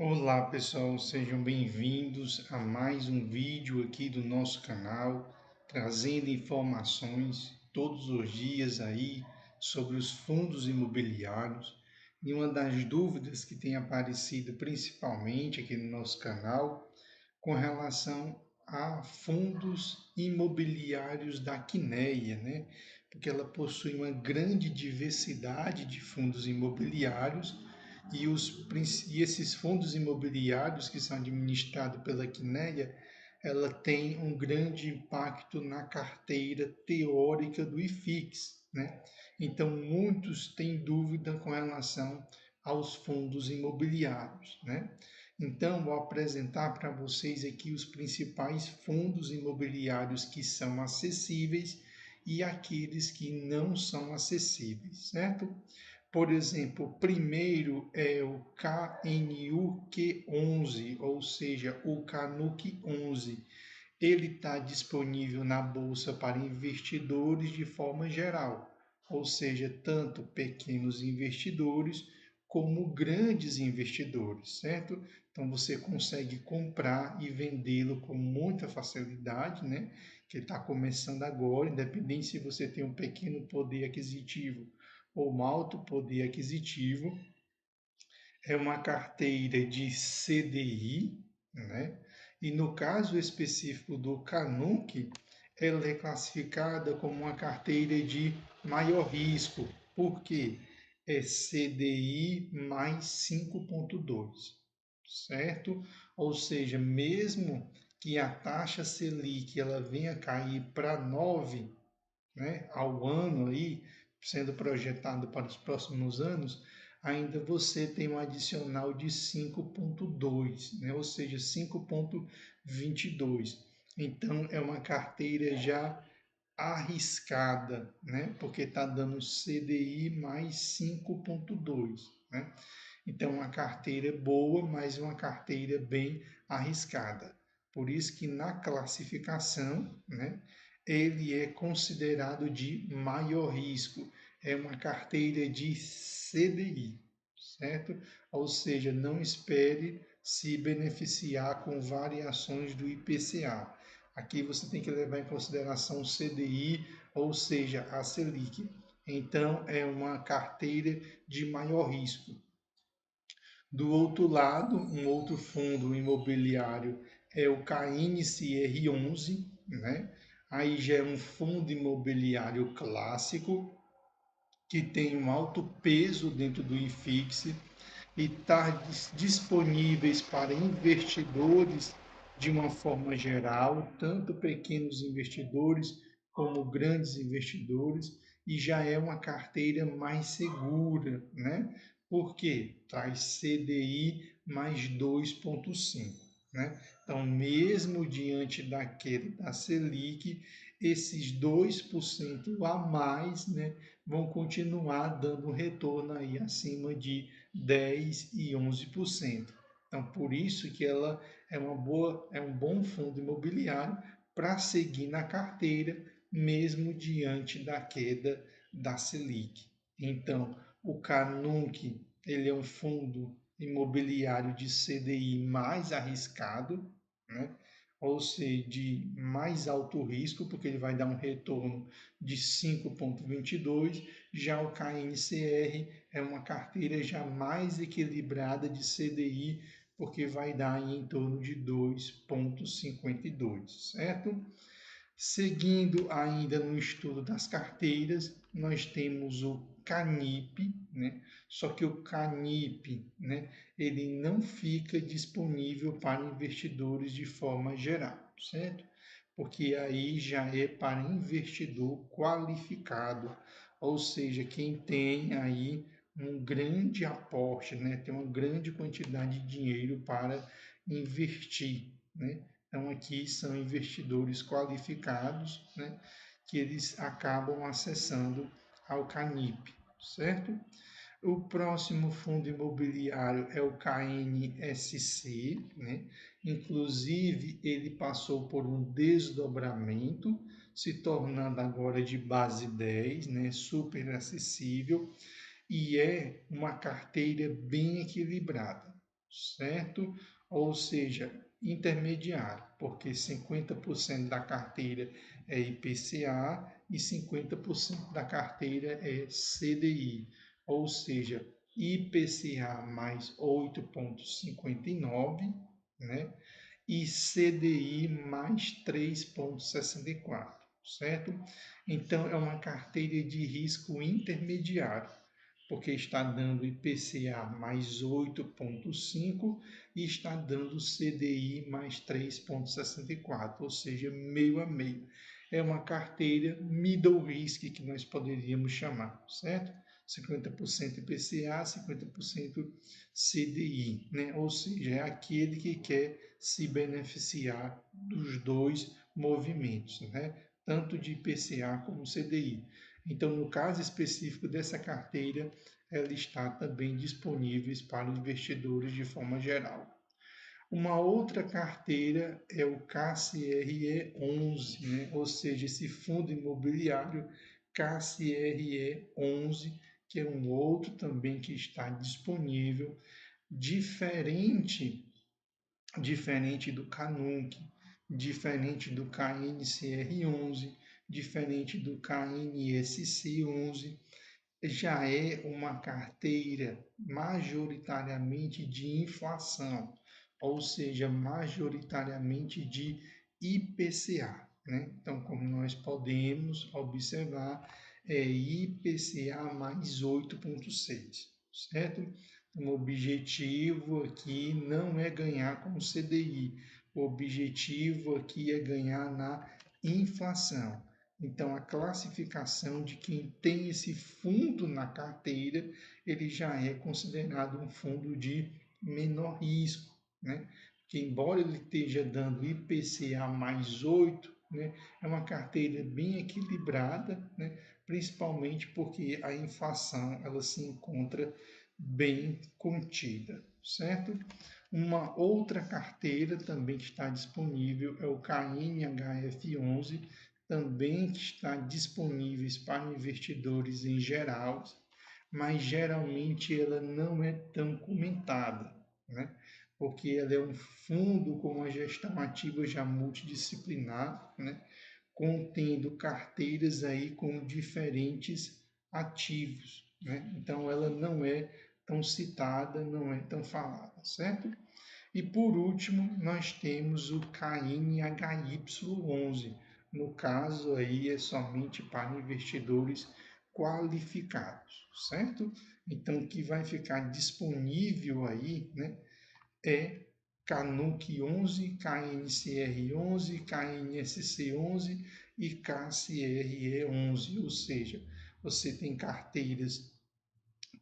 Olá pessoal, sejam bem-vindos a mais um vídeo aqui do nosso canal, trazendo informações todos os dias aí sobre os fundos imobiliários. E uma das dúvidas que tem aparecido principalmente aqui no nosso canal com relação a fundos imobiliários da Quineia, né? Porque ela possui uma grande diversidade de fundos imobiliários e esses fundos imobiliários que são administrados pela Quineia, ela tem um grande impacto na carteira teórica do IFIX, né? Então, muitos têm dúvida com relação aos fundos imobiliários, né? Então, vou apresentar para vocês aqui os principais fundos imobiliários que são acessíveis e aqueles que não são acessíveis, certo? Por exemplo, o primeiro é o KNUQ11, ou seja, o CANUC11. Ele está disponível na bolsa para investidores de forma geral, ou seja, tanto pequenos investidores como grandes investidores, certo? Então você consegue comprar e vendê-lo com muita facilidade, né? Que está começando agora, independente se você tem um pequeno poder aquisitivo ou um alto poder aquisitivo. É uma carteira de CDI, né? E no caso específico do Canuc, ela é classificada como uma carteira de maior risco, porque é CDI mais 5,2, certo? Ou seja, mesmo que a taxa Selic ela venha cair para 9, né, ao ano aí, sendo projetado para os próximos anos, ainda você tem um adicional de 5,2, né, ou seja, 5,22. Então, é uma carteira já arriscada, né, porque está dando CDI mais 5,2, né? Então, uma carteira boa, mas uma carteira bem arriscada. Por isso que na classificação, né, ele é considerado de maior risco. É uma carteira de CDI, certo? Ou seja, não espere se beneficiar com variações do IPCA. Aqui você tem que levar em consideração o CDI, ou seja, a Selic. Então, é uma carteira de maior risco. Do outro lado, um outro fundo imobiliário é o KNCR11, né? Aí já é um fundo imobiliário clássico que tem um alto peso dentro do IFIX e está disponíveis para investidores de uma forma geral, tanto pequenos investidores como grandes investidores, e já é uma carteira mais segura, né? Porque traz CDI mais 2,5, né? Então, mesmo diante da queda da Selic, esses 2% a mais, né, vão continuar dando retorno aí acima de 10 e 11%. Então, por isso que ela é um bom fundo imobiliário para seguir na carteira, mesmo diante da queda da Selic. Então, o Canunc, ele é um fundo imobiliário de CDI mais arriscado, né? Ou seja, de mais alto risco, porque ele vai dar um retorno de 5,22. Já o KNCR é uma carteira já mais equilibrada de CDI, porque vai dar em torno de 2,52, certo? Seguindo ainda no estudo das carteiras, nós temos o Canip, né? Só que o Canip, né, ele não fica disponível para investidores de forma geral, certo? Porque aí já é para investidor qualificado, ou seja, quem tem aí um grande aporte, né, tem uma grande quantidade de dinheiro para investir, né? Então, aqui são investidores qualificados, né, que eles acabam acessando ao Canip, certo? O próximo fundo imobiliário é o KNSC, né? Inclusive, ele passou por um desdobramento, se tornando agora de base 10, né? Super acessível, e é uma carteira bem equilibrada. certo? Ou seja, intermediário, porque 50% da carteira é IPCA e 50% da carteira é CDI, ou seja, IPCA mais 8,59, né? E CDI mais 3,64, certo? Então, é uma carteira de risco intermediário, porque está dando IPCA mais 8,5 e está dando CDI mais 3,64, ou seja, meio a meio. É uma carteira middle risk que nós poderíamos chamar, certo? 50% IPCA, 50% CDI, né? Ou seja, é aquele que quer se beneficiar dos dois movimentos, né? Tanto de IPCA como CDI. Então, no caso específico dessa carteira, ela está também disponível para investidores de forma geral. Uma outra carteira é o KCRE11, né? Ou seja, esse fundo imobiliário KCRE11, que é um outro também que está disponível, diferente do Canunc, diferente do KNCR11, diferente do KNSC11, já é uma carteira majoritariamente de inflação, ou seja, majoritariamente de IPCA, né? Então, como nós podemos observar, é IPCA mais 8,6, certo? O objetivo aqui não é ganhar com o CDI, o objetivo aqui é ganhar na inflação. Então, a classificação de quem tem esse fundo na carteira, ele já é considerado um fundo de menor risco, né? Que embora ele esteja dando IPCA mais 8, né, é uma carteira bem equilibrada, né? Principalmente porque a inflação ela se encontra bem contida, certo? Uma outra carteira também que está disponível é o KNHF11, também está disponíveis para investidores em geral, mas geralmente ela não é tão comentada, né? Porque ela é um fundo com uma gestão ativa já multidisciplinar, né? Contendo carteiras aí com diferentes ativos, né? Então ela não é tão citada, não é tão falada, certo? E por último, nós temos o KNHY11. No caso aí é somente para investidores qualificados, certo? Então o que vai ficar disponível aí, né, é Canuc 11, KNCR 11, KNSC 11 e KCRE 11, ou seja, você tem carteiras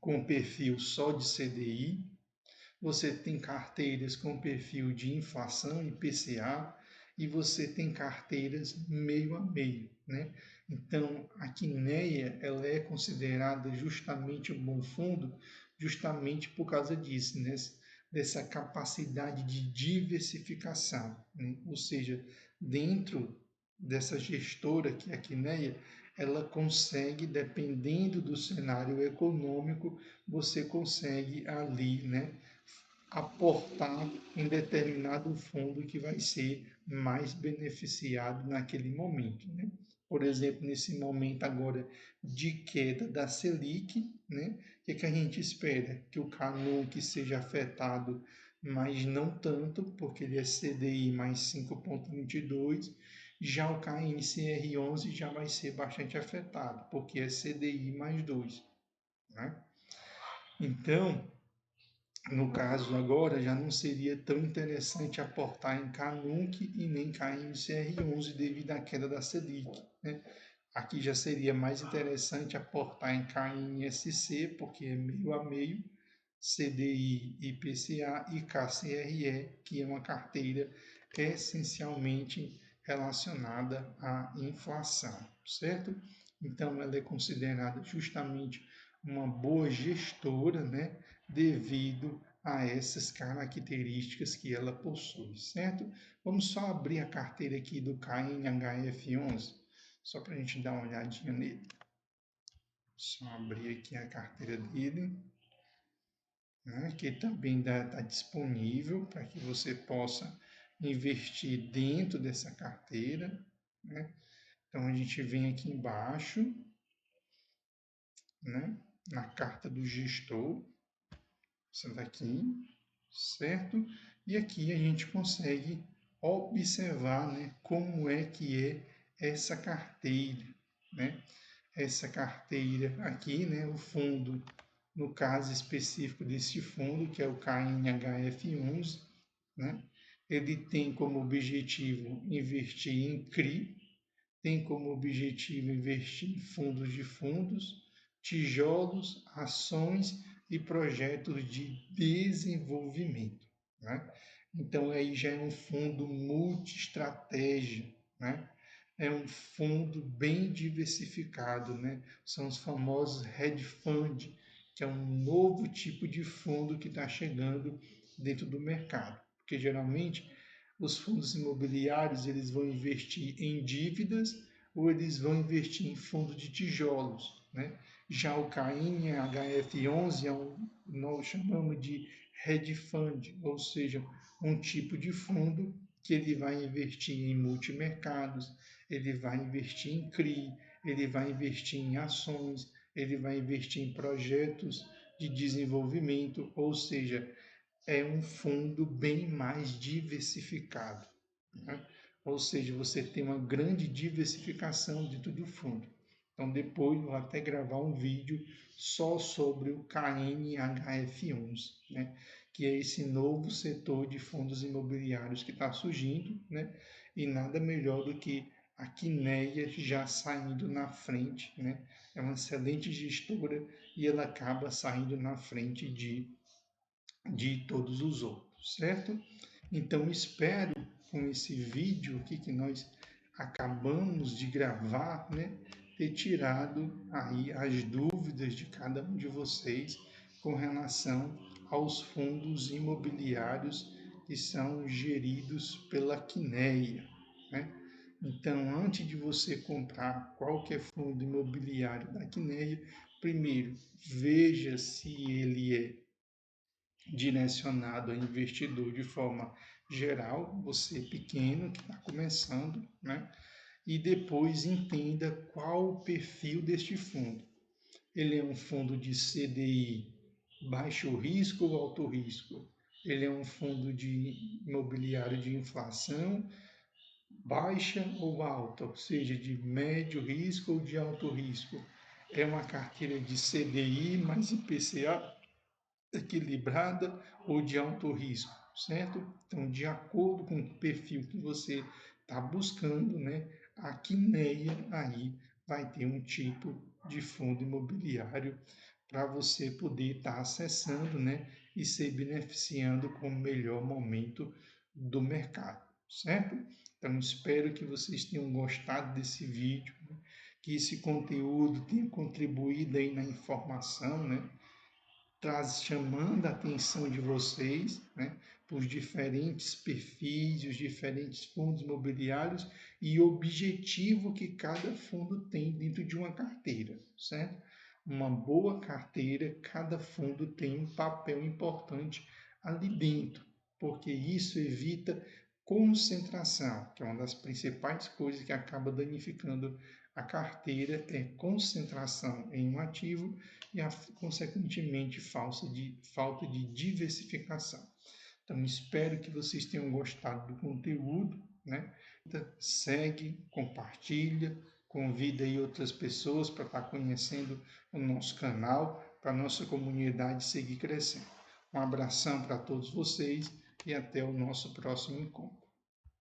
com perfil só de CDI, você tem carteiras com perfil de inflação IPCA e você tem carteiras meio a meio, né? Então, a Quineia, ela é considerada justamente um bom fundo justamente por causa disso, né? Dessa capacidade de diversificação, né? Ou seja, dentro dessa gestora que é a Quineia, ela consegue, dependendo do cenário econômico, você consegue ali, né, aportar em determinado fundo que vai ser mais beneficiado naquele momento, né? Por exemplo, nesse momento agora de queda da Selic, né? O que a gente espera? Que o Canunc seja afetado, mas não tanto, porque ele é CDI mais 5,22. Já o KNCR11 já vai ser bastante afetado, porque é CDI mais 2, né? Então, no caso agora, já não seria tão interessante aportar em Canunc e nem KNCR11 devido à queda da Selic, né? Aqui já seria mais interessante aportar em KNSC, porque é meio a meio, CDI, IPCA e KCRE, que é uma carteira essencialmente relacionada à inflação, certo? Então, ela é considerada justamente uma boa gestora, né, devido a essas características que ela possui, certo? Vamos só abrir a carteira aqui do KNHF11, só para a gente dar uma olhadinha nele. Só abrir aqui a carteira dele. né, que também está disponível para que você possa investir dentro dessa carteira, né? Então a gente vem aqui embaixo, né, na carta do gestor, essa daqui, certo? E aqui a gente consegue observar, né, como é que é essa carteira, né? Essa carteira aqui, né, o fundo, no caso específico desse fundo, que é o KNHF11, né? Ele tem como objetivo investir em CRI, tem como objetivo investir em fundos de fundos, tijolos, ações e projetos de desenvolvimento, né? Então aí já é um fundo multi-estratégia, né? É um fundo bem diversificado, né? São os famosos hedge fund, que é um novo tipo de fundo que está chegando dentro do mercado, porque geralmente os fundos imobiliários eles vão investir em dívidas ou eles vão investir em fundo de tijolos, né? Já o KNHF11 é nós chamamos de hedge fund, ou seja, um tipo de fundo que ele vai investir em multimercados, ele vai investir em CRI, ele vai investir em ações, ele vai investir em projetos de desenvolvimento, ou seja, é um fundo bem mais diversificado, né? Ou seja, você tem uma grande diversificação dentro do fundo. Então, depois eu vou até gravar um vídeo só sobre o KNHF11, né? Que é esse novo setor de fundos imobiliários que está surgindo, né? E nada melhor do que a Quineia já saindo na frente, né? É uma excelente gestora e ela acaba saindo na frente de todos os outros, certo? Então, espero com esse vídeo aqui que nós acabamos de gravar, né, ter tirado aí as dúvidas de cada um de vocês com relação aos fundos imobiliários que são geridos pela Quineia, né? Então, antes de você comprar qualquer fundo imobiliário da Quineia, primeiro veja se ele é direcionado a investidor de forma geral, você pequeno que está começando, né? E depois entenda qual o perfil deste fundo. Ele é um fundo de CDI baixo risco ou alto risco? Ele é um fundo de imobiliário de inflação baixa ou alta, ou seja, de médio risco ou de alto risco? É uma carteira de CDI mais IPCA equilibrada ou de alto risco, certo? Então, de acordo com o perfil que você está buscando, né, a Quineia aí vai ter um tipo de fundo imobiliário para você poder estar acessando, né, e se beneficiando com o melhor momento do mercado, certo? Então, espero que vocês tenham gostado desse vídeo, né, que esse conteúdo tenha contribuído aí na informação, né, chamando a atenção de vocês, né, para os diferentes perfis, os diferentes fundos imobiliários e o objetivo que cada fundo tem dentro de uma carteira, certo? Uma boa carteira, cada fundo tem um papel importante ali dentro, porque isso evita concentração, que é uma das principais coisas que acaba danificando a carteira, é concentração em um ativo e, consequentemente, falta de diversificação. Então, espero que vocês tenham gostado do conteúdo, né? Segue, compartilha, convida aí outras pessoas para estar conhecendo o nosso canal, para a nossa comunidade seguir crescendo. Um abração para todos vocês e até o nosso próximo encontro.